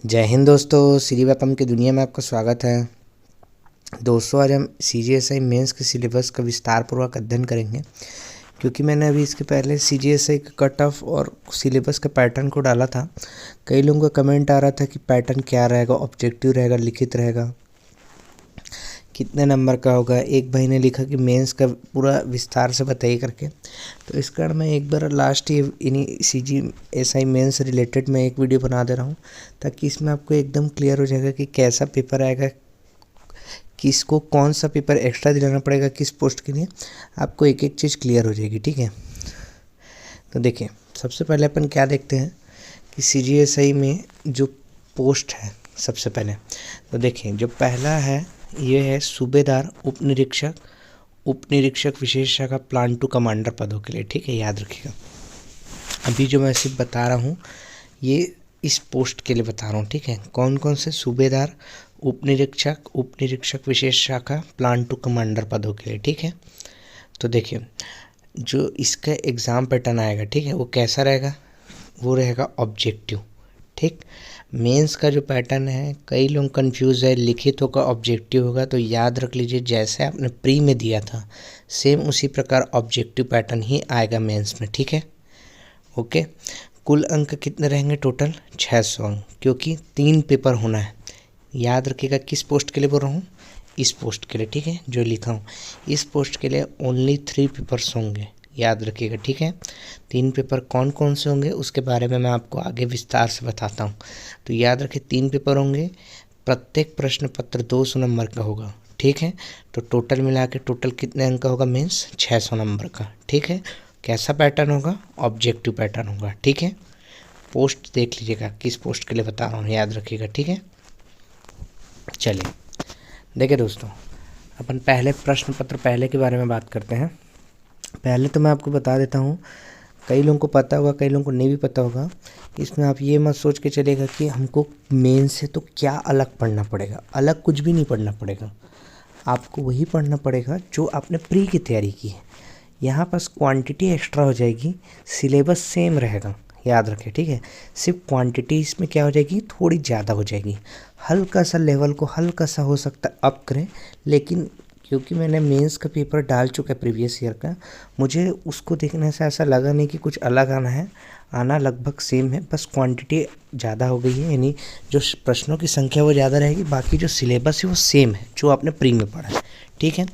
जय हिंद दोस्तों, श्री वेपम की दुनिया में आपका स्वागत है। दोस्तों, आज हम CGSI मेंस के सिलेबस का विस्तारपूर्वक अध्ययन करेंगे, क्योंकि मैंने अभी इसके पहले CGSI का कट ऑफ और सिलेबस के पैटर्न को डाला था। कई लोगों का कमेंट आ रहा था कि पैटर्न क्या रहेगा, ऑब्जेक्टिव रहेगा, लिखित रहेगा, कितने नंबर का होगा। एक भाई ने लिखा कि मेंस का पूरा विस्तार से बताइए करके, तो इस कारण मैं एक बार लास्ट ही इन्हीं CGSI मेंस से रिलेटेड मैं एक वीडियो बना दे रहा हूँ, ताकि इसमें आपको एकदम क्लियर हो जाएगा कि कैसा पेपर आएगा, किसको कौन सा पेपर एक्स्ट्रा दिलाना पड़ेगा, किस पोस्ट के लिए। आपको एक एक चीज़ क्लियर हो जाएगी, ठीक है। तो देखिए, सबसे पहले अपन क्या देखते हैं कि CGSI में जो पोस्ट है, सबसे पहले तो देखिए जो पहला है ये है सूबेदार उप निरीक्षक विशेष शाखा प्लान टू कमांडर पदों के लिए, ठीक है, याद रखिएगा। अभी जो मैं सिर्फ बता रहा हूँ ये इस पोस्ट के लिए बता रहा हूँ, ठीक है। कौन कौन से सूबेदार उप निरीक्षक विशेष शाखा प्लान टू कमांडर पदों के लिए, ठीक है। तो देखिए जो इसका एग्ज़ाम पैटर्न आएगा, ठीक है, वो कैसा रहेगा, वो रहेगा ऑब्जेक्टिव, ठीक। मेंस का जो पैटर्न है, कई लोग कंफ्यूज है, लिखित होगा ऑब्जेक्टिव होगा, तो याद रख लीजिए जैसे आपने प्री में दिया था सेम उसी प्रकार ऑब्जेक्टिव पैटर्न ही आएगा मेंस में, ठीक है, ओके। कुल अंक कितने रहेंगे, टोटल 600 अंक, क्योंकि 3 पेपर होना है। याद रखिएगा किस पोस्ट के लिए बोल रहा हूँ, इस पोस्ट के लिए, ठीक है, जो लिखा हूँ इस पोस्ट के लिए ओनली 3 पेपर्स होंगे, याद रखिएगा, ठीक है। 3 पेपर कौन कौन से होंगे उसके बारे में मैं आपको आगे विस्तार से बताता हूँ। तो याद रखिए 3 पेपर होंगे, प्रत्येक प्रश्न पत्र 200 नंबर का होगा, ठीक है। तो टोटल मिला के टोटल कितने अंक का होगा मेंस, 600 नंबर का, ठीक है। कैसा पैटर्न होगा, ऑब्जेक्टिव पैटर्न होगा, ठीक है। पोस्ट देख लीजिएगा किस पोस्ट के लिए बता रहा हूँ, याद रखिएगा, ठीक है। चलिए देखिए दोस्तों, अपन पहले प्रश्न पत्र पहले के बारे में बात करते हैं। पहले तो मैं आपको बता देता हूँ, कई लोगों को पता होगा, कई लोगों को नहीं भी पता होगा। इसमें आप ये मत सोच के चलेगा कि हमको मेन से तो क्या अलग पढ़ना पड़ेगा, अलग कुछ भी नहीं पढ़ना पड़ेगा। आपको वही पढ़ना पड़ेगा जो आपने प्री की तैयारी की है। यहाँ पास क्वांटिटी एक्स्ट्रा हो जाएगी, सिलेबस सेम रहेगा, याद रखें, ठीक है। सिर्फ क्वांटिटी इसमें क्या हो जाएगी, थोड़ी ज़्यादा हो जाएगी। हल्का सा लेवल को हल्का सा हो सकता है अप करें, लेकिन क्योंकि मैंने मेंस का पेपर डाल चुका है प्रीवियस ईयर का, मुझे उसको देखने से ऐसा लगा नहीं कि कुछ अलग आना है। आना लगभग सेम है, बस क्वांटिटी ज़्यादा हो गई है, यानी जो प्रश्नों की संख्या वो ज़्यादा रहेगी, बाकी जो सिलेबस है वो सेम है जो आपने प्री में पढ़ा है, ठीक है।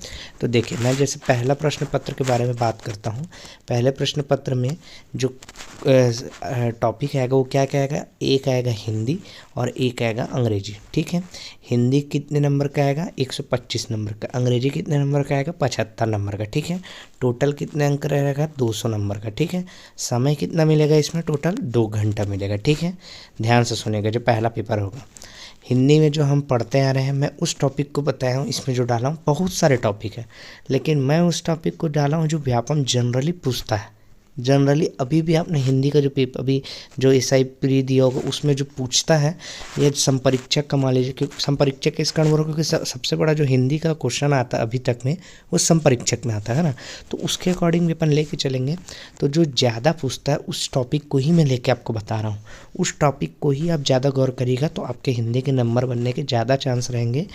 तो देखिए मैं जैसे पहला प्रश्न पत्र के बारे में बात करता हूँ। पहले प्रश्न पत्र में जो टॉपिक आएगा वो क्या क्या आएगा, एक आएगा हिंदी और एक आएगा अंग्रेजी, ठीक है। हिंदी कितने नंबर का आएगा, 125 नंबर का। अंग्रेजी कितने नंबर का आएगा, 75 नंबर का, ठीक है। टोटल कितने अंक रहेगा, 200 नंबर का, ठीक है। समय कितना मिलेगा इसमें, टोटल 2 घंटा मिलेगा, ठीक है। ध्यान से सुनिएगा, जो पहला पेपर होगा हिंदी में जो हम पढ़ते आ रहे हैं, मैं उस टॉपिक को बताया हूँ। इसमें जो डाला हूँ बहुत सारे टॉपिक है, लेकिन मैं उस टॉपिक को डाला हूँ जो व्यापम जनरली पूछता है। जनरली अभी भी आपने हिंदी का जो पेपर अभी जो SI प्री दिया होगा उसमें जो पूछता है, ये संपरीक्षक का मान लीजिए कि संपरीक्षक इस कारण बोल रहा हूँ क्योंकि सबसे बड़ा जो हिंदी का क्वेश्चन आता है अभी तक में वो संपरीक्षक में आता है ना, तो उसके अकॉर्डिंग भी अपन लेके चलेंगे। तो जो ज़्यादा पूछता है उस टॉपिक को ही मैं लेके आपको बता रहा हूँ, उस टॉपिक को ही आप ज़्यादा गौर करिएगा, तो आपके हिंदी के नंबर बनने के ज़्यादा चांस रहेंगे।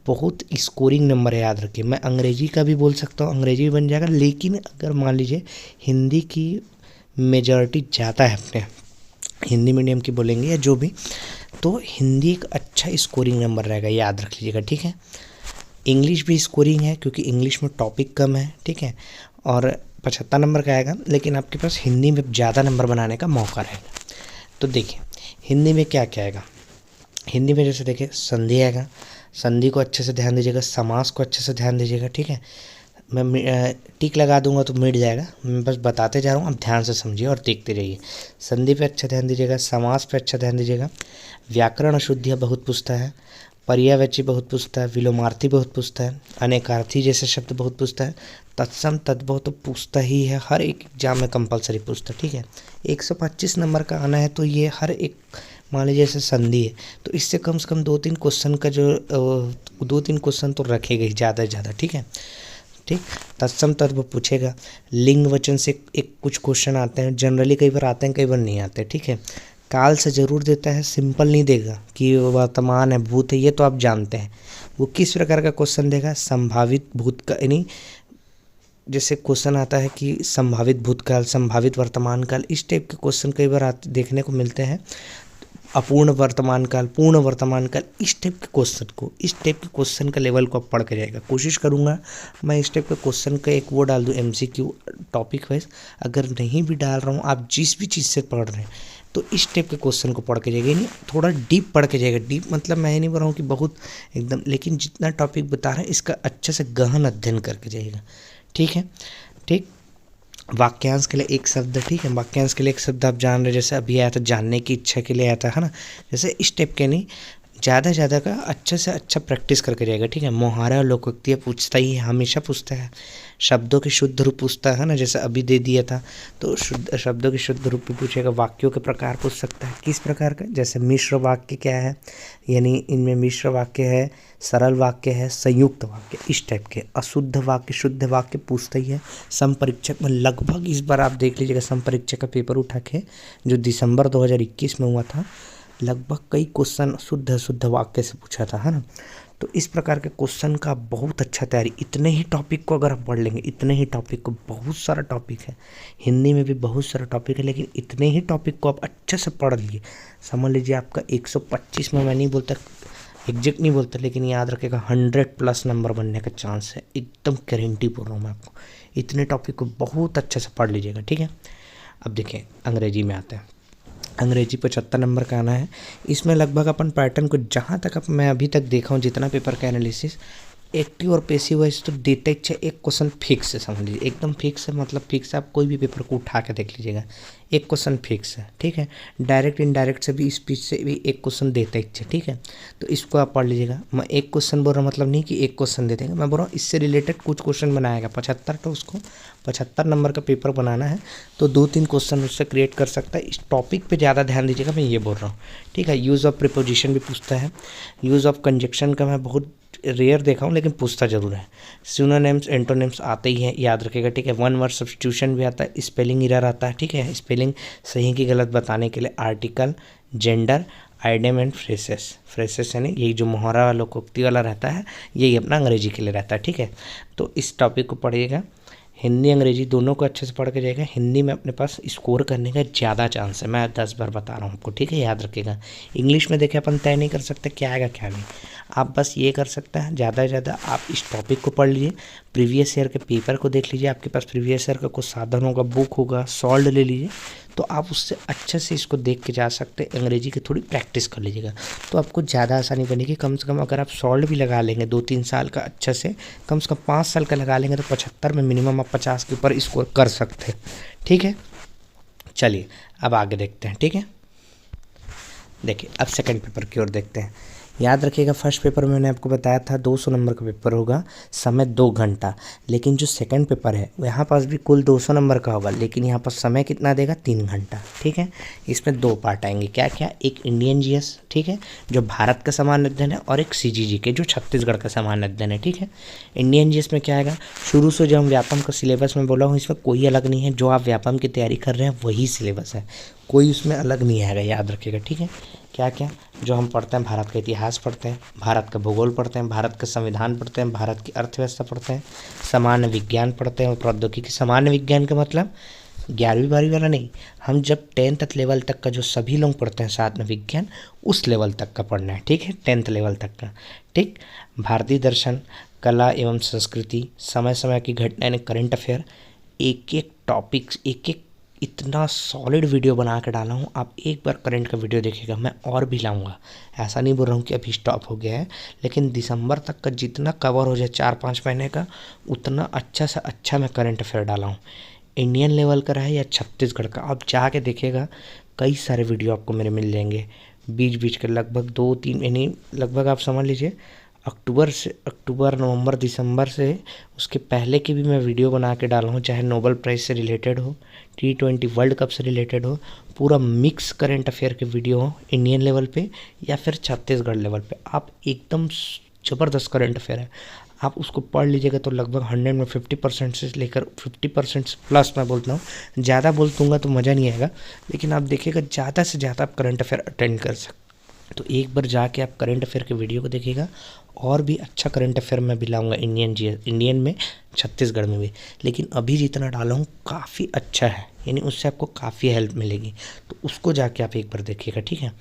बहुत स्कोरिंग नंबर है, याद रखिए। मैं अंग्रेजी का भी बोल सकता हूँ, अंग्रेजी भी बन जाएगा, लेकिन अगर मान लीजिए हिंदी की मेजॉरिटी ज़्यादा है, अपने हिंदी मीडियम की बोलेंगे या जो भी, तो हिंदी एक अच्छा स्कोरिंग नंबर रहेगा, याद रख लीजिएगा, ठीक है। इंग्लिश भी स्कोरिंग है क्योंकि इंग्लिश में टॉपिक कम है, ठीक है, और 75 नंबर का आएगा, लेकिन आपके पास हिंदी में ज़्यादा नंबर बनाने का मौका रहेगा। तो देखिए हिंदी में क्या क्या आएगा, हिंदी में जैसे देखिए संधि आएगा, संधि को अच्छे से ध्यान दीजिएगा, समास को अच्छे से ध्यान दीजिएगा, ठीक है। मैं टिक लगा दूंगा तो मिट जाएगा, मैं बस बताते जा रहा हूँ, आप ध्यान से समझिए और देखते रहिए। संधि पे अच्छा ध्यान दीजिएगा, समास पे अच्छा ध्यान दीजिएगा, व्याकरण अशुद्धियाँ बहुत पूछता है, पर्यायवाची बहुत पूछता है, विलोमार्थी बहुत पूछता है, अनेकार्थी जैसे शब्द बहुत पूछता है, तत्सम तद्भव तो पूछता ही है, हर एक एग्जाम में कंपलसरी पूछता है, ठीक है। 125 नंबर का आना है, तो ये हर एक मान लीजिए जैसे संधि है तो इससे कम से कम 2-3 क्वेश्चन का जो 2-3 क्वेश्चन तो रखेगा ही ज़्यादा से ज़्यादा, ठीक है, ठीक। तत्सम तद्भव पूछेगा, लिंग वचन से एक कुछ क्वेश्चन आते हैं, जनरली कई बार आते हैं कई बार नहीं आते, ठीक है। काल से ज़रूर देता है, सिंपल नहीं देगा कि वर्तमान है, भूत है, ये तो आप जानते हैं। वो किस प्रकार का क्वेश्चन देगा, संभावित भूत का, यानी जैसे क्वेश्चन आता है कि संभावित भूतकाल, संभावित वर्तमान काल, इस टाइप के क्वेश्चन कई बार देखने को मिलते हैं। अपूर्ण वर्तमान काल, पूर्ण वर्तमान काल, इस टाइप के क्वेश्चन का लेवल को आप पढ़ के जाएगा। कोशिश करूँगा मैं इस टाइप के क्वेश्चन का एक वो डाल दूँ MCQ टॉपिक वाइज। अगर नहीं भी डाल रहा हूँ, आप जिस भी चीज़ से पढ़ रहे हैं तो इस टाइप के क्वेश्चन को पढ़ के जाएगा, नहीं थोड़ा डीप पढ़ के जाएगा। डीप मतलब मैं ये नहीं बोल रहा हूँ कि बहुत एकदम, लेकिन जितना टॉपिक बता रहे हैं इसका अच्छे से गहन अध्ययन करके जाएगा। ठीक है, ठीक। वाक्यांश के लिए एक शब्द, ठीक है, वाक्यांश के लिए एक शब्द आप जान रहे, जैसे अभी आया था जानने की इच्छा के लिए आया था, है ना। जैसे इस टाइप के नहीं, ज़्यादा ज़्यादा का अच्छे से अच्छा प्रैक्टिस करके जाएगा। ठीक है, मुहावरा और लोकोक्तियाँ पूछता ही हमेशा पूछता है। शब्दों के शुद्ध रूप पूछता है ना, जैसे अभी दे दिया था, तो शुद्ध शब्दों के शुद्ध रूप भी पूछेगा। वाक्यों के प्रकार पूछ सकता है, किस प्रकार का, जैसे मिश्र वाक्य क्या है, यानी इनमें मिश्र वाक्य है, सरल वाक्य है, संयुक्त वाक्य, इस टाइप के। अशुद्ध वाक्य, शुद्ध वाक्य पूछता ही है। संपरीक्षक में लगभग इस बार आप देख लीजिएगा, संपरीक्षक का पेपर उठा के जो दिसंबर 2021 में हुआ था, लगभग कई क्वेश्चन शुद्ध अशुद्ध वाक्य से पूछा था, है ना। तो इस प्रकार के क्वेश्चन का बहुत अच्छा तैयारी, इतने ही टॉपिक को अगर आप पढ़ लेंगे, इतने ही टॉपिक को, बहुत सारा टॉपिक है, हिंदी में भी बहुत सारा टॉपिक है, लेकिन इतने ही टॉपिक को आप अच्छे से पढ़ लिए, समझ लीजिए आपका 125 में, मैं नहीं बोलता एग्जैक्ट नहीं बोलता, लेकिन याद रखेगा 100+ नंबर बनने का चांस है, एकदम गारंटी बोल रहा हूँ मैं आपको। इतने टॉपिक को बहुत अच्छे से पढ़ लीजिएगा। ठीक है, अब देखिए अंग्रेजी में आते हैं। अंग्रेजी 75 नंबर का आना है। इसमें लगभग अपन पैटर्न को, जहाँ तक मैं अभी तक देखा हूँ, जितना पेपर का एनालिसिस, एक्टिव और पैसिव वॉइस तो डिटेक्ट है। एक क्वेश्चन फिक्स है, समझ लीजिए एकदम फिक्स है, मतलब फिक्स है। आप कोई भी पेपर को उठा के देख लीजिएगा, एक क्वेश्चन फिक्स है। ठीक है, डायरेक्ट इनडायरेक्ट से भी, स्पीच से भी एक क्वेश्चन देते हैं। ठीक है, तो इसको आप पढ़ लीजिएगा। मैं एक क्वेश्चन बोल रहा हूँ, मतलब नहीं कि एक क्वेश्चन दे देंगे, मैं बोल रहा हूँ इससे रिलेटेड कुछ क्वेश्चन बनाएगा 75, तो उसको 75 नंबर का पेपर बनाना है, तो 2-3 क्वेश्चन उससे क्रिएट कर सकता है। इस टॉपिक पे ज़्यादा ध्यान दीजिएगा, मैं ये बोल रहा हूँ। ठीक है, यूज़ ऑफ प्रीपोजिशन भी पूछता है। यूज़ ऑफ कंजक्शन का मैं बहुत रेयर देखा हूँ, लेकिन पूछता जरूर है। सिनोनिम्स एंटोनिम्स आते ही हैं, याद रखिएगा। ठीक है, वन वर्ड सब्स्टिट्यूशन भी आता है, स्पेलिंग एरर आता है। ठीक है, स्पेलिंग सही की गलत बताने के लिए article, gender, idiom and phrases यानी यही जो मुहावरा लोकोक्ति वाला रहता है, यही अपना अंग्रेजी के लिए रहता है। ठीक है, तो इस टॉपिक को पढ़िएगा। हिंदी अंग्रेजी दोनों को अच्छे से पढ़ के जाएगा। हिंदी में अपने पास स्कोर करने का ज़्यादा चांस है, मैं 10 बार बता रहा हूँ आपको। ठीक है, याद रखिएगा। इंग्लिश में देखिए अपन तय नहीं कर सकते क्या आएगा क्या नहीं, आप बस ये कर सकते हैं, ज़्यादा से ज़्यादा आप इस टॉपिक को पढ़ लीजिए, प्रीवियस ईयर के पेपर को देख लीजिए, आपके पास प्रीवियस ईयर का कुछ साधन होगा, बुक होगा, सॉल्व ले लीजिए, तो आप उससे अच्छे से इसको देख के जा सकते हैं। अंग्रेजी की थोड़ी प्रैक्टिस कर लीजिएगा, तो आपको ज़्यादा आसानी बनेगी। कम से कम अगर आप सॉल्व भी लगा लेंगे 2-3 साल का अच्छे से, कम 5 साल का लगा लेंगे, तो 75 में मिनिमम आप 50 के ऊपर स्कोर कर सकते हैं। ठीक है, चलिए अब आगे देखते हैं। ठीक है, देखिए अब सेकंड पेपर की ओर देखते हैं। याद रखिएगा, फर्स्ट पेपर में मैंने आपको बताया था 200 नंबर का पेपर होगा, समय 2 घंटा। लेकिन जो सेकंड पेपर है यहाँ पास भी कुल 200 नंबर का होगा, लेकिन यहाँ पर समय कितना देगा, 3 घंटा। ठीक है, इसमें 2 पार्ट आएंगे, क्या क्या, एक इंडियन जीएस, ठीक है, जो भारत का सामान्य अध्ययन है, और एक CGG के जो छत्तीसगढ़ का सामान्य अध्ययन है। ठीक है, इंडियन जीएस में क्या आएगा, शुरू से जो हम व्यापम का सिलेबस में बोला हूँ, इसमें कोई अलग नहीं है, जो आप व्यापम की तैयारी कर रहे हैं वही सिलेबस है, कोई उसमें अलग नहीं आएगा, याद रखिएगा। ठीक है, क्या क्या जो हम पढ़ते हैं, भारत का इतिहास पढ़ते हैं, भारत का भूगोल पढ़ते हैं, भारत का संविधान पढ़ते हैं, भारत की अर्थव्यवस्था पढ़ते हैं, सामान्य विज्ञान पढ़ते हैं और प्रौद्योगिकी। सामान्य विज्ञान का मतलब 11वीं-12वीं वाला नहीं, हम जब 10th लेवल तक का जो सभी लोग पढ़ते हैं साथ में विज्ञान, उस लेवल तक का पढ़ना है। ठीक है, 10th लेवल तक का। ठीक, भारतीय दर्शन, कला एवं संस्कृति, समय समय की घटना यानी करंट अफेयर, एक एक टॉपिक्स, एक एक इतना सॉलिड वीडियो बना के डाला हूँ। आप एक बार करंट का वीडियो देखिएगा, मैं और भी लाऊंगा, ऐसा नहीं बोल रहा हूँ कि अभी स्टॉप हो गया है, लेकिन दिसंबर तक का जितना कवर हो जाए 4-5 महीने का, उतना अच्छा से अच्छा मैं करंट अफेयर डाला हूँ। इंडियन लेवल का रहे या छत्तीसगढ़ का, आप जाके देखिएगा, कई सारे वीडियो आपको मेरे मिल जाएंगे बीच बीच के, लगभग 2-3 यानी लगभग आप समझ लीजिए अक्टूबर नवंबर दिसंबर से उसके पहले की भी मैं वीडियो बना के डाला हूँ, चाहे नोबेल प्राइज़ से रिलेटेड हो, T20 वर्ल्ड कप से रिलेटेड हो, पूरा मिक्स करंट अफेयर के वीडियो हो, इंडियन लेवल पे या फिर छत्तीसगढ़ लेवल पे। आप एकदम ज़बरदस्त करंट अफेयर है, आप उसको पढ़ लीजिएगा तो लगभग 100 में 50% से लेकर 50% प्लस मैं बोलता हूँ। ज़्यादा बोल दूँगा तो मज़ा नहीं आएगा, लेकिन आप देखिएगा ज़्यादा से ज़्यादा आप करंट अफेयर अटेंड कर सकते। तो एक बार जाके आप करंट अफेयर के वीडियो को देखिएगा, और भी अच्छा करंट अफेयर मैं भी लाऊंगा इंडियन में, छत्तीसगढ़ में भी। लेकिन अभी जितना डाला हूँ काफ़ी अच्छा है, यानी उससे आपको काफ़ी हेल्प मिलेगी, तो उसको जाके आप एक बार देखिएगा, ठीक है।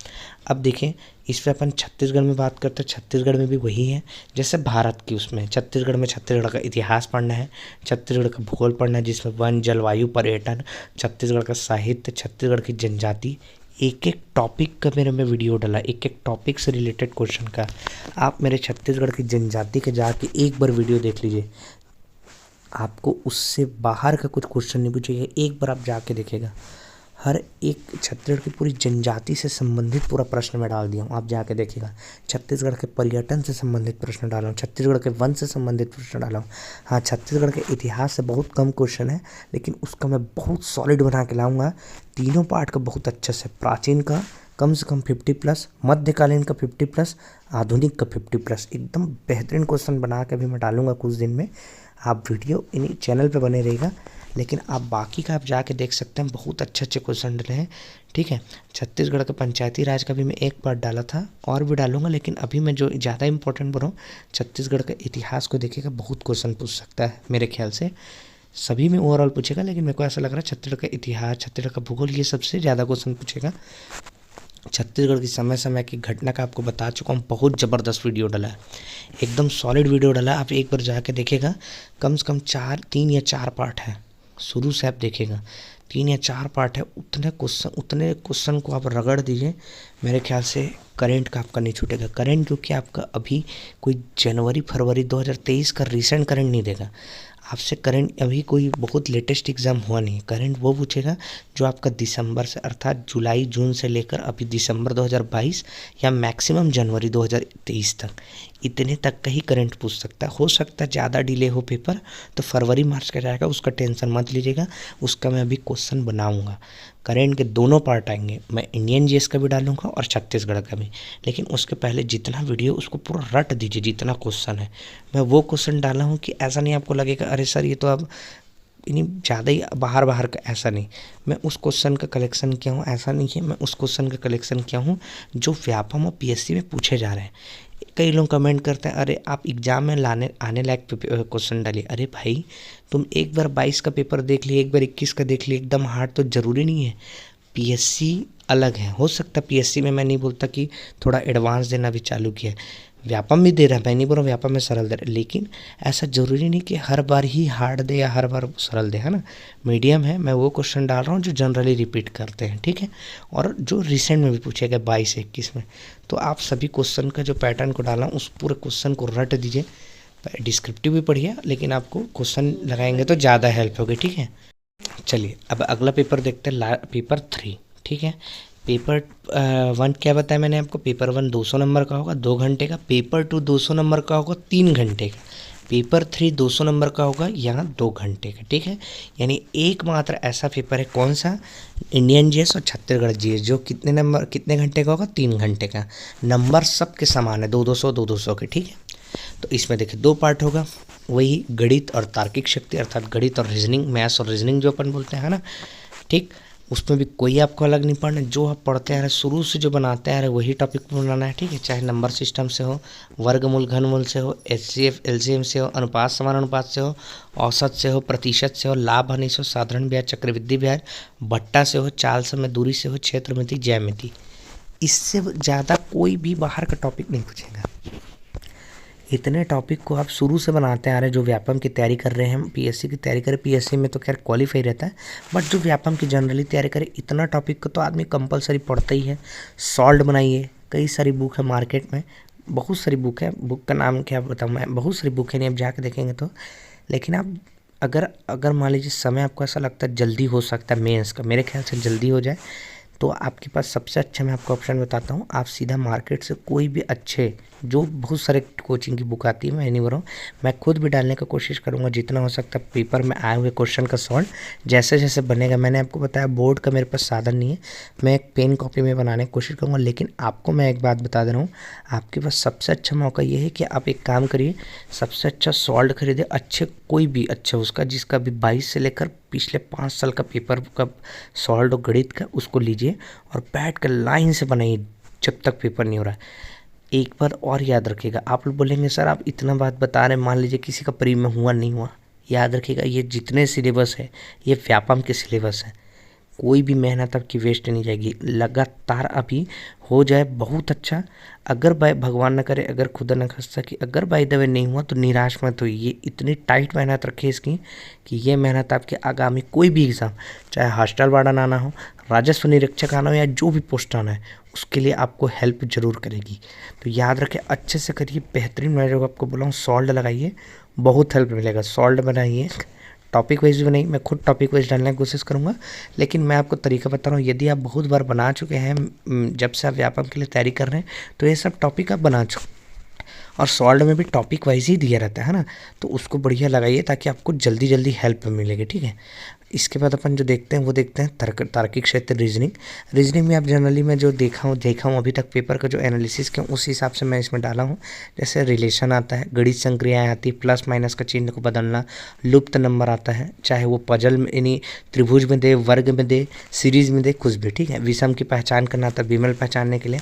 अब देखें, इस पर अपन छत्तीसगढ़ में बात करते हैं। छत्तीसगढ़ में भी वही है जैसे भारत की, उसमें छत्तीसगढ़ में छत्तीसगढ़ का इतिहास पढ़ना है, छत्तीसगढ़ का भूगोल पढ़ना है जिसमें वन, जलवायु, पर्यटन, छत्तीसगढ़ का साहित्य, छत्तीसगढ़ की जनजाति, एक एक टॉपिक का मेरे में वीडियो डाला, एक एक टॉपिक से रिलेटेड क्वेश्चन का। आप मेरे छत्तीसगढ़ की जनजाति के जाके एक बार वीडियो देख लीजिए, आपको उससे बाहर का कुछ क्वेश्चन नहीं पूछेगा। एक बार आप जाके देखिएगा, हर एक छत्तीसगढ़ की पूरी जनजाति से संबंधित पूरा प्रश्न मैं डाल दिया हूँ, आप जाके देखिएगा। छत्तीसगढ़ के पर्यटन से संबंधित प्रश्न डाला हूँ, छत्तीसगढ़ के वन से संबंधित प्रश्न डाला हूँ। हाँ, छत्तीसगढ़ के इतिहास से बहुत कम क्वेश्चन है, लेकिन उसका मैं बहुत सॉलिड बना के लाऊंगा। तीनों पार्ट का बहुत अच्छे से, प्राचीन का कम से कम 50+, मध्यकालीन का 50+, आधुनिक का 50+, एकदम बेहतरीन क्वेश्चन बना के भी मैं डालूंगा कुछ दिन में। आप वीडियो इन्हीं चैनल पे बने रहेगा, लेकिन आप बाकी का आप जाके देख सकते हैं, बहुत अच्छे अच्छे क्वेश्चन डले हैं, ठीक है। छत्तीसगढ़ के पंचायती राज का भी मैं एक पार्ट डाला था, और भी डालूंगा, लेकिन अभी मैं जो ज़्यादा इंपॉर्टेंट बोल रहा हूँ, छत्तीसगढ़ के इतिहास को देखिएगा, बहुत क्वेश्चन पूछ सकता है मेरे ख्याल से। सभी में ओवरऑल पूछेगा, लेकिन मेरे को ऐसा लग रहा है छत्तीसगढ़ का इतिहास, छत्तीसगढ़ का भूगोल, ये सबसे ज़्यादा क्वेश्चन पूछेगा। छत्तीसगढ़ की समय समय की घटना का आपको बता चुका हूँ, बहुत ज़बरदस्त वीडियो डाला है, एकदम सॉलिड वीडियो डाला है। आप एक बार जाके देखिएगा, कम से कम 3 या 4 पार्ट है, शुरू से आप देखेगा 3 या 4 पार्ट है। उतने क्वेश्चन को आप रगड़ दीजिए, मेरे ख्याल से करंट का आपका नहीं छूटेगा। करंट क्योंकि आपका अभी कोई जनवरी फरवरी 2023 का रिसेंट करंट नहीं देगा आपसे। करंट अभी कोई बहुत लेटेस्ट एग्ज़ाम हुआ नहीं, करंट वो पूछेगा जो आपका दिसंबर से, अर्थात जुलाई जून से लेकर अभी दिसंबर 2022 या मैक्सिमम जनवरी 2023 तक, इतने तक का ही करंट पूछ सकता है। हो सकता है ज़्यादा डिले हो पेपर तो फरवरी मार्च का जाएगा, उसका टेंशन मत लीजिएगा, उसका मैं अभी क्वेश्चन बनाऊंगा। करंट के दोनों पार्ट आएंगे, मैं इंडियन जीएस का भी डालूंगा और छत्तीसगढ़ का भी, लेकिन उसके पहले जितना वीडियो उसको पूरा रट दीजिए, जितना क्वेश्चन है मैं वो क्वेश्चन डाला हूँ कि ऐसा नहीं आपको लगेगा अरे सर ये तो अब इन्हीं ज़्यादा ही बाहर बाहर का, ऐसा नहीं। मैं उस क्वेश्चन का कलेक्शन किया हूँ, ऐसा नहीं है, मैं उस क्वेश्चन का कलेक्शन किया हूँ जो व्यापम और पीएससी में पूछे जा रहे हैं। कई लोग कमेंट करते हैं अरे आप एग्ज़ाम में आने लायक क्वेश्चन डालिए। अरे भाई, तुम एक बार 22 का पेपर देख लिए, एक बार 21 का देख लिए, एकदम हार्ड तो ज़रूरी नहीं है। पीएससी अलग है, हो सकता है पीएससी में, मैं नहीं बोलता कि थोड़ा एडवांस देना भी चालू किया है, व्यापम भी दे रहा है, मैं नहीं बोल रहा हूँ व्यापम में सरल दे रहा है, लेकिन ऐसा ज़रूरी नहीं कि हर बार ही हार्ड दे या हर बार सरल दे, है ना। मीडियम है, मैं वो क्वेश्चन डाल रहा हूँ जो जनरली रिपीट करते हैं, ठीक है, और जो रिसेंट में भी पूछे गए 22-21 में। तो आप सभी क्वेश्चन का जो पैटर्न को डाला उस पूरे क्वेश्चन को रट दीजिए, डिस्क्रिप्टिव भी पढ़िए, लेकिन आपको क्वेश्चन लगाएंगे तो ज़्यादा हेल्प होगी, ठीक है। चलिए अब अगला पेपर देखते हैं, पेपर 3, ठीक है। पेपर 1 क्या बताया मैंने आपको, पेपर 1 200 नंबर का होगा 2 घंटे का, पेपर 2 200 नंबर का होगा 3 घंटे का, पेपर 3 200 नंबर का होगा यहाँ 2 घंटे का, ठीक है। यानी एकमात्र ऐसा पेपर है, कौन सा, इंडियन जीएस और छत्तीसगढ़ जीएस, जो कितने घंटे का होगा, 3 घंटे का। नंबर सबके समान है, 200 200 के, ठीक है। तो इसमें देखिए 2 पार्ट होगा, वही गणित और तार्किक शक्ति, अर्थात गणित और रीजनिंग, मैथ्स और रीजनिंग जो अपन बोलते हैं ना, ठीक। उसमें भी कोई आपको अलग नहीं पढ़ना, जो आप पढ़ते आ रहे शुरू से जो बनाते आ रहे वही टॉपिक बनाना है, ठीक है। चाहे नंबर सिस्टम से हो, वर्गमूल घनमूल से हो, एचसीएफ एलसीएम से हो, अनुपात समानुपात से हो, औसत से हो, प्रतिशत से हो, लाभ हानि से हो, साधारण ब्याज, चक्रवृद्धि ब्याज, बट्टा से हो, चाल समय दूरी से हो, क्षेत्रमिति, ज्यामिति, इससे ज़्यादा कोई भी बाहर का टॉपिक नहीं पूछेगा। इतने टॉपिक को आप शुरू से बनाते आ रहे हैं, जो व्यापम की तैयारी कर रहे हैं, पीएससी की तैयारी करें, पीएससी में तो खैर क्वालिफाई रहता है, बट जो व्यापम की जनरली तैयारी करे, इतना टॉपिक को तो आदमी कंपलसरी पढ़ता ही है। सॉल्व बनाइए, कई सारी बुक है मार्केट में, बहुत सारी बुक है, बुक का नाम क्या बताऊँ मैं, बहुत सारी बुक है, नहीं आप जाके देखेंगे तो। लेकिन आप अगर मान लीजिए समय आपको ऐसा लगता है जल्दी हो सकता है मेंस का, मेरे ख्याल से जल्दी हो जाए, तो आपके पास सबसे अच्छा मैं आपको ऑप्शन बताता हूँ, आप सीधा मार्केट से कोई भी अच्छे, जो बहुत सारे कोचिंग की बुक आती है, मैं नहीं बोल रहा हूँ, मैं खुद भी डालने का कोशिश करूँगा जितना हो सकता है पेपर में आए हुए क्वेश्चन का सॉल्व जैसे जैसे बनेगा। मैंने आपको बताया बोर्ड का मेरे पास साधन नहीं है, मैं एक पेन कॉपी में बनाने की कोशिश करूँगा। लेकिन आपको मैं एक बात बता दे रहा हूँ, आपके पास सबसे अच्छा मौका ये है कि आप एक काम करिए, सबसे अच्छा सॉल्व खरीदे, अच्छे कोई भी अच्छा उसका, जिसका भी 22 से लेकर पिछले 5 साल का पेपर का सॉल्व और गणित का उसको लीजिए और बैठ कर लाइन से बनाइए जब तक पेपर नहीं हो रहा है। एक बार और याद रखिएगा, आप लोग बोलेंगे सर आप इतना बात बता रहे हैं, मान लीजिए किसी का प्री में हुआ नहीं हुआ, याद रखिएगा ये जितने सिलेबस है ये व्यापम के सिलेबस है, कोई भी मेहनत आपकी वेस्ट नहीं जाएगी। लगातार अभी हो जाए बहुत अच्छा, अगर बाय भगवान न करे, अगर खुदा न खास्ता कि अगर बाय द वे नहीं हुआ तो निराश मत हो। ये इतनी टाइट मेहनत रखिए इसकी कि ये मेहनत आपके आगामी कोई भी एग्ज़ाम, चाहे हॉस्टल वार्डन आना हो, राजस्व निरीक्षक आना हो या जो भी पोस्ट आना है, उसके लिए आपको हेल्प जरूर करेगी। तो याद रखें, अच्छे से करिए, बेहतरीन। मैं जो आपको बोला हूँ सॉल्व लगाइए, बहुत हेल्प मिलेगा। सॉल्व बनाइए, टॉपिक वाइज भी बनाइए, मैं खुद टॉपिक वाइज डालने की कोशिश करूँगा, लेकिन मैं आपको तरीका बता रहा हूँ। यदि आप बहुत बार बना चुके हैं, जब से आप व्यापम के लिए तैयारी कर रहे हैं, तो ये सब टॉपिक आप बना चुके, और सॉल्व में भी टॉपिक वाइज ही दिया रहता है ना, तो उसको बढ़िया लगाइए ताकि आपको जल्दी जल्दी हेल्प मिलेगी, ठीक है। इसके बाद अपन जो देखते हैं वो देखते हैं तार्किक क्षेत्र रीजनिंग में आप जनरली मैं जो देखा हूँ अभी तक पेपर का जो एनालिसिस किया उस हिसाब से मैं इसमें डाला हूँ। जैसे रिलेशन आता है, गणित संक्रियाएँ आती है, प्लस माइनस का चिन्ह को बदलना, लुप्त नंबर आता है, चाहे वो पजल में यानी त्रिभुज में दे, वर्ग में दे, सीरीज में दे, कुछ भी, ठीक है। विषम की पहचान करना आता है विमल पहचानने के लिए,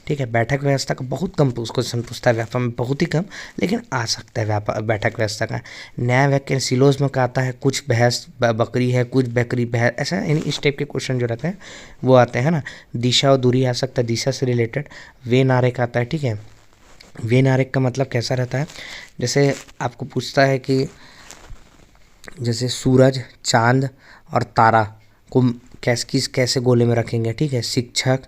ठीक है। बैठक व्यवस्था का बहुत कम उसको पूछता है, व्यापम में बहुत ही कम, लेकिन आ सकता है बैठक व्यवस्था का। न्याय वाक्य सिलोज में का आता है, कुछ भैंस बकरी है, कुछ बकरी भैंस, ऐसा यानी इस टाइप के क्वेश्चन जो रहते हैं वो आते हैं ना। दिशा और दूरी आ सकता है, दिशा से रिलेटेड। वेन आरेख आता है, ठीक है। वेन आरेख का मतलब कैसा रहता है, जैसे आपको पूछता है कि जैसे सूरज, चांद और तारा को कैसे गोले में रखेंगे, ठीक है। शिक्षक,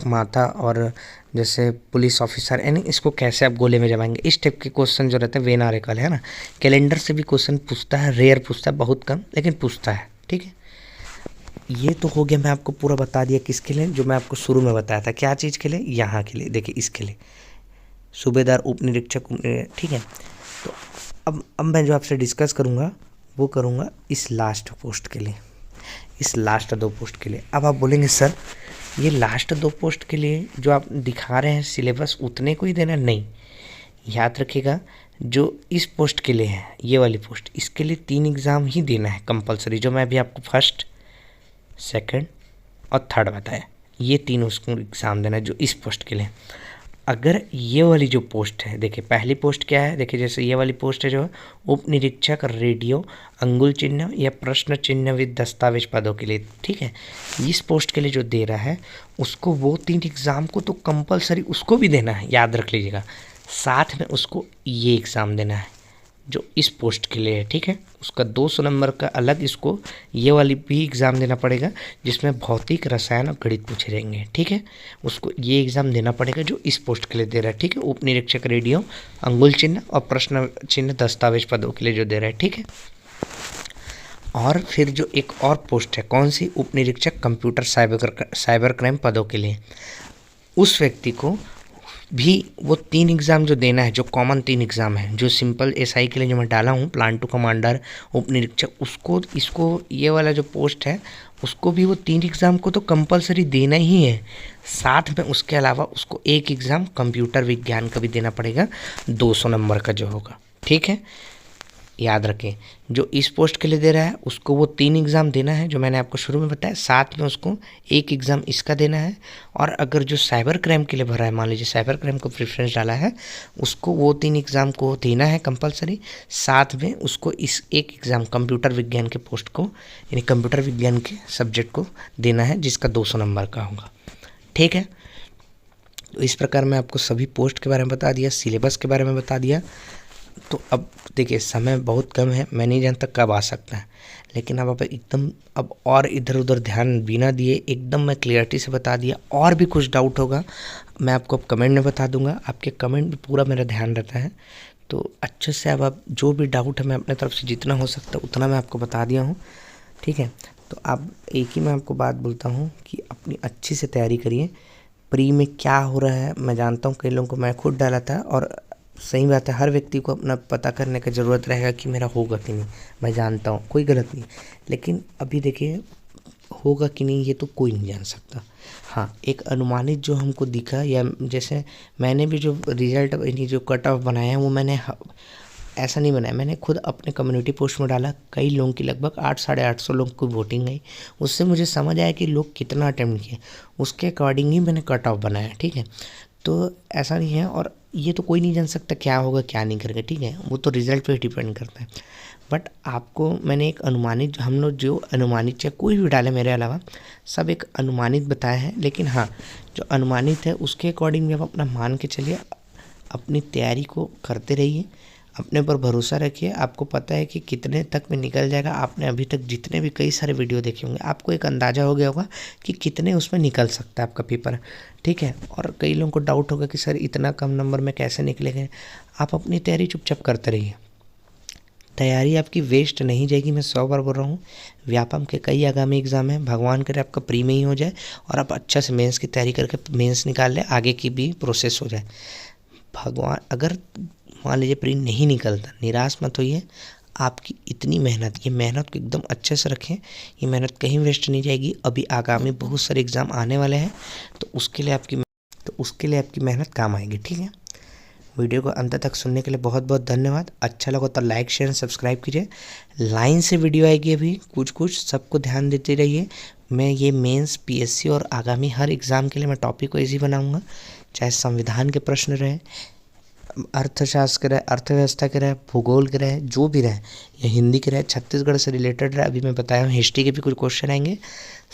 माता और जैसे पुलिस ऑफिसर, यानी इसको कैसे आप गोले में जमाएंगे, इस टाइप के क्वेश्चन जो रहते हैं वेन आरेख वाले, है ना। कैलेंडर से भी क्वेश्चन पूछता है, रेयर पूछता है, बहुत कम, लेकिन पूछता है, ठीक है। ये तो हो गया, मैं आपको पूरा बता दिया किसके लिए, जो मैं आपको शुरू में बताया था, क्या चीज़ के लिए, यहाँ के लिए। देखिए इसके लिए सूबेदार, उप निरीक्षक, ठीक है। तो अब मैं जो आपसे डिस्कस करूँगा वो करूँगा इस लास्ट पोस्ट के लिए, इस लास्ट 2 पोस्ट के लिए। अब आप बोलेंगे सर ये लास्ट 2 पोस्ट के लिए जो आप दिखा रहे हैं सिलेबस उतने को ही देना, नहीं। याद रखिएगा, जो इस पोस्ट के लिए है, ये वाली पोस्ट, इसके लिए 3 एग्ज़ाम ही देना है कंपलसरी, जो मैं अभी आपको फर्स्ट, सेकंड और थर्ड बताया, ये 3 उसको एग्ज़ाम देना है जो इस पोस्ट के लिए। अगर ये वाली जो पोस्ट है, देखिए पहली पोस्ट क्या है, देखिए जैसे ये वाली पोस्ट है जो उप निरीक्षक रेडियो, अंगुल चिन्ह या प्रश्न चिन्ह विद दस्तावेज पदों के लिए, ठीक है। इस पोस्ट के लिए जो दे रहा है उसको वो 3 एग्ज़ाम को तो कंपलसरी उसको भी देना है, याद रख लीजिएगा। साथ में उसको ये एग्ज़ाम देना है जो इस पोस्ट के लिए है, ठीक है। उसका 200 नंबर का अलग इसको ये वाली भी एग्ज़ाम देना पड़ेगा, जिसमें भौतिक, रसायन और गणित पूछे जाएंगे, ठीक है। उसको ये एग्ज़ाम देना पड़ेगा जो इस पोस्ट के लिए दे रहा है, ठीक है। उप निरीक्षक रेडियो, अंगुल चिन्ह और प्रश्न चिन्ह दस्तावेज पदों के लिए जो दे रहा है, ठीक है। और फिर जो एक और पोस्ट है, कौन सी, उप निरीक्षक कंप्यूटर साइबर क्राइम पदों के लिए, उस व्यक्ति को भी वो 3 एग्ज़ाम जो देना है, जो कॉमन 3 एग्ज़ाम है, जो सिंपल एसआई के लिए जो मैं डाला हूँ, प्लान टू कमांडर, उप निरीक्षक, उसको, इसको, ये वाला जो पोस्ट है उसको भी वो 3 एग्ज़ाम को तो कंपलसरी देना ही है। साथ में उसके अलावा उसको एक एग्ज़ाम कंप्यूटर विज्ञान का भी देना पड़ेगा, 200 नंबर का जो होगा, ठीक है। याद रखें, जो इस पोस्ट के लिए दे रहा है उसको वो 3 एग्ज़ाम देना है जो मैंने आपको शुरू में बताया, साथ में उसको एक एग्ज़ाम इसका देना है। और अगर जो साइबर क्राइम के लिए भरा है, मान लीजिए साइबर क्राइम को प्रेफरेंस डाला है, उसको वो 3 एग्ज़ाम को देना है कंपलसरी, साथ में उसको इस एक एग्ज़ाम कंप्यूटर विज्ञान के पोस्ट को, यानी कंप्यूटर विज्ञान के सब्जेक्ट को देना है, जिसका 200 नंबर का होगा, ठीक है। तो इस प्रकार मैं आपको सभी पोस्ट के बारे में बता दिया, सिलेबस के बारे में बता दिया। तो अब देखिए समय बहुत कम है, मैं नहीं जानता कब आ सकता है, लेकिन अब आप एकदम अब और इधर उधर ध्यान बिना दिए एकदम मैं क्लियरिटी से बता दिया। और भी कुछ डाउट होगा मैं आपको अब कमेंट में बता दूंगा, आपके कमेंट में पूरा मेरा ध्यान रहता है। तो अच्छे से अब आप जो भी डाउट है मैं अपने तरफ से जितना हो सकता है उतना मैं आपको बता दिया हूँ, ठीक है। तो अब एक ही मैं आपको बात बोलता हूँ कि अपनी अच्छी से तैयारी करिए। प्री में क्या हो रहा है मैं जानता हूँ, कई लोगों को मैं खुद डाला था, और सही बात है, हर व्यक्ति को अपना पता करने का ज़रूरत रहेगा कि मेरा होगा कि नहीं। मैं जानता हूँ, कोई गलत नहीं, लेकिन अभी देखिए होगा कि नहीं ये तो कोई नहीं जान सकता। हाँ, एक अनुमानित जो हमको दिखा, या जैसे मैंने भी जो रिजल्ट यानी जो कट ऑफ बनाया है वो मैंने ऐसा नहीं बनाया, मैंने खुद अपने कम्युनिटी पोस्ट में डाला। कई लोगों की लगभग 800-850 लोगों की वोटिंग आई। उससे मुझे समझ आया कि लोग कितना अटेम्प्ट किए, उसके अकॉर्डिंग ही मैंने कट ऑफ बनाया। ठीक है, तो ऐसा नहीं है, और ये तो कोई नहीं जान सकता क्या होगा क्या नहीं करेगा। ठीक है, वो तो रिजल्ट पे डिपेंड करता है। बट आपको मैंने एक अनुमानित, हम लोग जो अनुमानित चाहे कोई भी डाले मेरे अलावा, सब एक अनुमानित बताया है। लेकिन हाँ, जो अनुमानित है उसके अकॉर्डिंग भी आप अपना मान के चलिए, अपनी तैयारी को करते रहिए, अपने पर भरोसा रखिए। आपको पता है कि कितने तक में निकल जाएगा। आपने अभी तक जितने भी कई सारे वीडियो देखे होंगे, आपको एक अंदाज़ा हो गया होगा कि कितने उसमें निकल सकता है आपका पेपर। ठीक है, और कई लोगों को डाउट होगा कि सर इतना कम नंबर में कैसे निकलेंगे। आप अपनी तैयारी चुपचाप करते रहिए, तैयारी आपकी वेस्ट नहीं जाएगी। मैं 100 बार बोल रहा हूँ। व्यापम के कई आगामी एग्ज़ाम है, भगवान करे आपका प्री में ही हो जाए और आप अच्छा से मेंस की तैयारी करके मेंस निकाल लें, आगे की भी प्रोसेस हो जाए। भगवान, अगर मान लीजिए प्री नहीं निकलता, निराश मत होइए। आपकी इतनी मेहनत, ये मेहनत को एकदम अच्छे से रखें, ये मेहनत कहीं वेस्ट नहीं जाएगी। अभी आगामी बहुत सारे एग्ज़ाम आने वाले हैं, तो उसके लिए आपकी मेहनत काम आएगी। ठीक है, वीडियो को अंत तक सुनने के लिए बहुत बहुत धन्यवाद। अच्छा लगा तो लाइक शेयर सब्सक्राइब कीजिए। लाइन से वीडियो आएगी अभी कुछ सबको ध्यान देते रहिए। मैं ये मेंस, पीएससी और आगामी हर एग्ज़ाम के लिए मैं टॉपिक को इजी बनाऊंगा, चाहे संविधान के प्रश्न रहे, अर्थशास्त्र के रहे, अर्थव्यवस्था के रहे, भूगोल के रहे, जो भी रहे, या हिंदी के रहे, छत्तीसगढ़ से रिलेटेड रहे। अभी मैं बताया हूँ हिस्ट्री के भी कुछ क्वेश्चन आएंगे।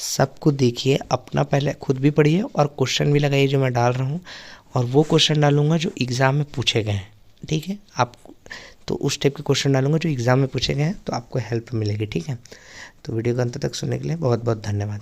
सबको देखिए, अपना पहले खुद भी पढ़िए और क्वेश्चन भी लगाइए जो मैं डाल रहा हूँ, और वो क्वेश्चन डालूंगा जो एग्ज़ाम में पूछे गए हैं। ठीक है, आप तो उस टाइप के क्वेश्चन डालूंगा जो एग्ज़ाम में पूछे गए हैं, तो आपको हेल्प मिलेगी। ठीक है, तो वीडियो को अंत तक सुनने के लिए बहुत बहुत धन्यवाद।